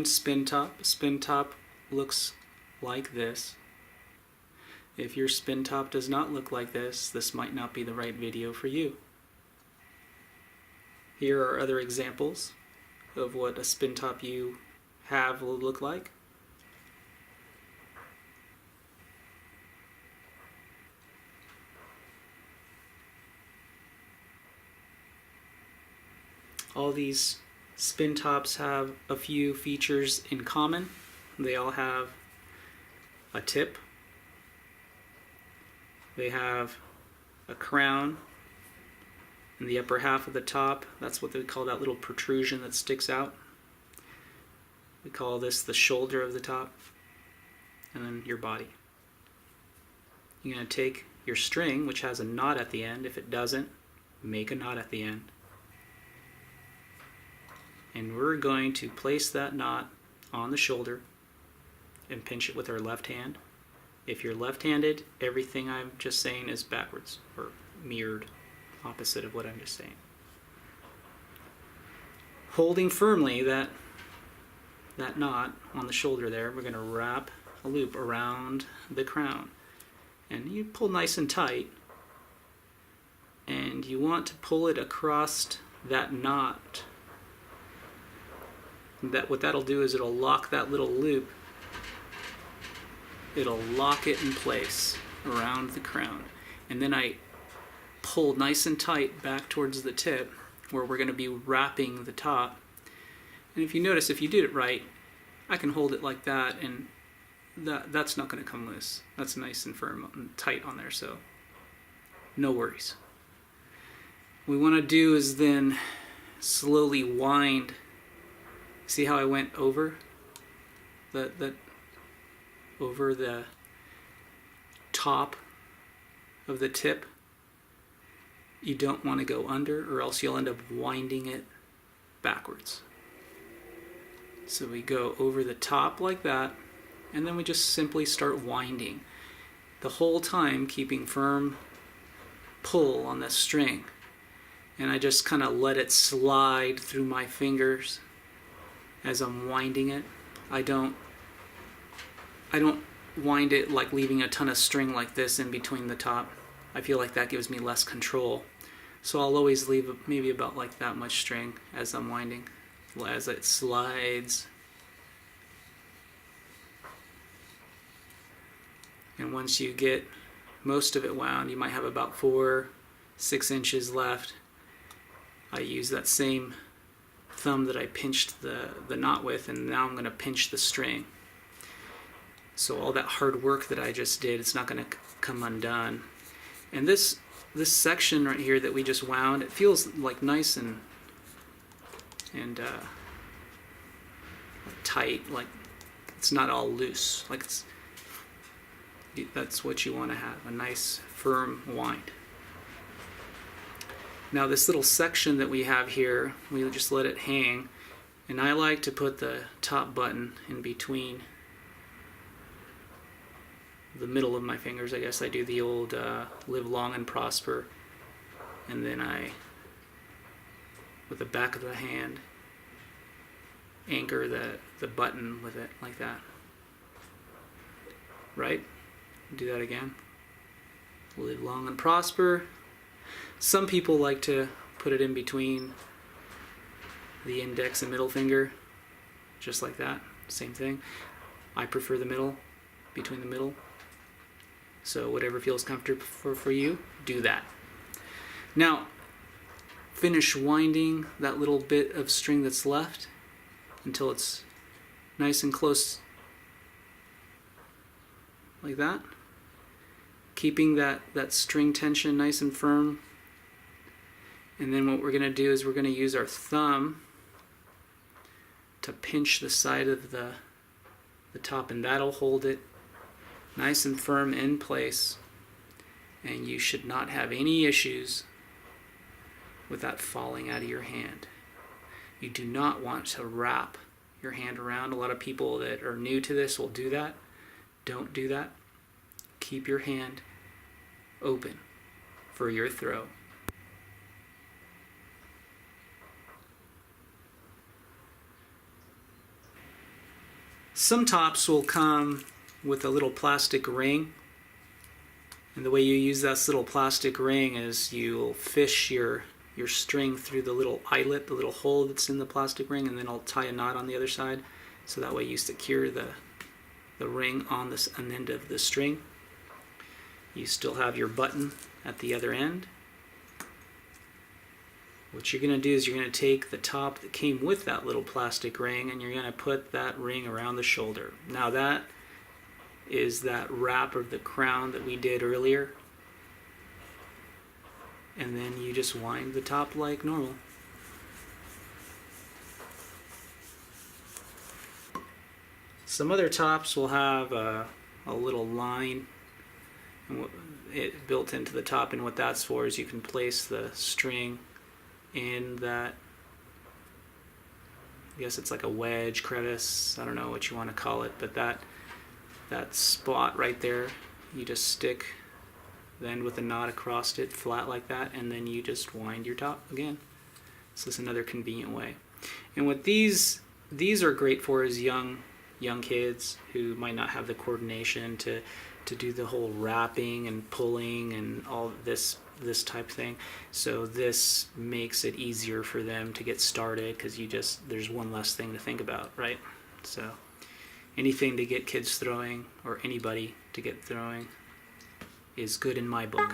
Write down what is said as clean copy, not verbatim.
wind spin top looks like this. If your spin top does not look like this might not be the right video for you. Here are other examples of what a spin top you have will look like. All these spin tops have a few features in common. They all have a tip. They have a crown in the upper half of the top. That's what they call that little protrusion that sticks out. We call this the shoulder of the top, and then your body. You're going to take your string, which has a knot at the end. If it doesn't, make a knot at the end. And we're going to place that knot on the shoulder and pinch it with our left hand. If you're left-handed, everything I'm just saying is backwards or mirrored, opposite of what I'm just saying. Holding firmly that knot on the shoulder there, we're going to wrap a loop around the crown. And you pull nice and tight, and you want to pull it across that knot. What that'll do is it'll lock that little loop. It'll lock it in place around the crown. And then I pull nice and tight back towards the tip where we're going to be wrapping the top. And if you notice, if you did it right, I can hold it like that, and that's not going to come loose. That's nice and firm and tight on there, so no worries. What we want to do is then slowly wind. See how I went over over the top of the tip? You don't want to go under, or else you'll end up winding it backwards. So we go over the top like that, and then we just simply start winding. The whole time keeping firm pull on the string. And I just kind of let it slide through my fingers as I'm winding it. I don't wind it like leaving a ton of string like this in between the top. I feel like that gives me less control. So I'll always leave maybe about like that much string as I'm winding, as it slides. And once you get most of it wound, you might have about 4-6 inches left. I use that same thumb that I pinched the knot with, and now I'm going to pinch the string. So all that hard work that I just did, it's not going to come undone. And this section right here that we just wound, it feels like nice and tight, like it's not all loose. Like that's what you want to have, a nice firm wind. Now this little section that we have here, we just let it hang, and I like to put the top button in between the middle of my fingers. I guess I do the old live long and prosper, and then I, with the back of the hand, anchor the button with it like that. Right? Do that again. Live long and prosper. Some people like to put it in between the index and middle finger, just like that, same thing. I prefer the middle, between the middle. So whatever feels comfortable for you, do that. Now, finish winding that little bit of string that's left until it's nice and close, like that. Keeping that string tension nice and firm. And then what we're going to do is we're going to use our thumb to pinch the side of the top, and that'll hold it nice and firm in place. And you should not have any issues with that falling out of your hand. You do not want to wrap your hand around. A lot of people that are new to this will do that. Don't do that. Keep your hand open for your throw. Some tops will come with a little plastic ring, and the way you use this little plastic ring is you'll fish your string through the little eyelet, the little hole that's in the plastic ring, and then I'll tie a knot on the other side, so that way you secure the ring on this end of the string. You still have your button at the other end. What you're going to do is you're going to take the top that came with that little plastic ring and you're going to put that ring around the shoulder. Now that is that wrap of the crown that we did earlier. And then you just wind the top like normal. Some other tops will have a little line built into the top, and what that's for is you can place the string in that, I guess it's like a wedge, crevice, I don't know what you want to call it, but that spot right there, you just stick the end with a knot across it, flat like that, and then you just wind your top again. So it's another convenient way. And what these are great for is young kids who might not have the coordination to do the whole wrapping and pulling and all this type thing. So this makes it easier for them to get started because there's one less thing to think about, right? So anything to get kids throwing, or anybody to get throwing, is good in my book.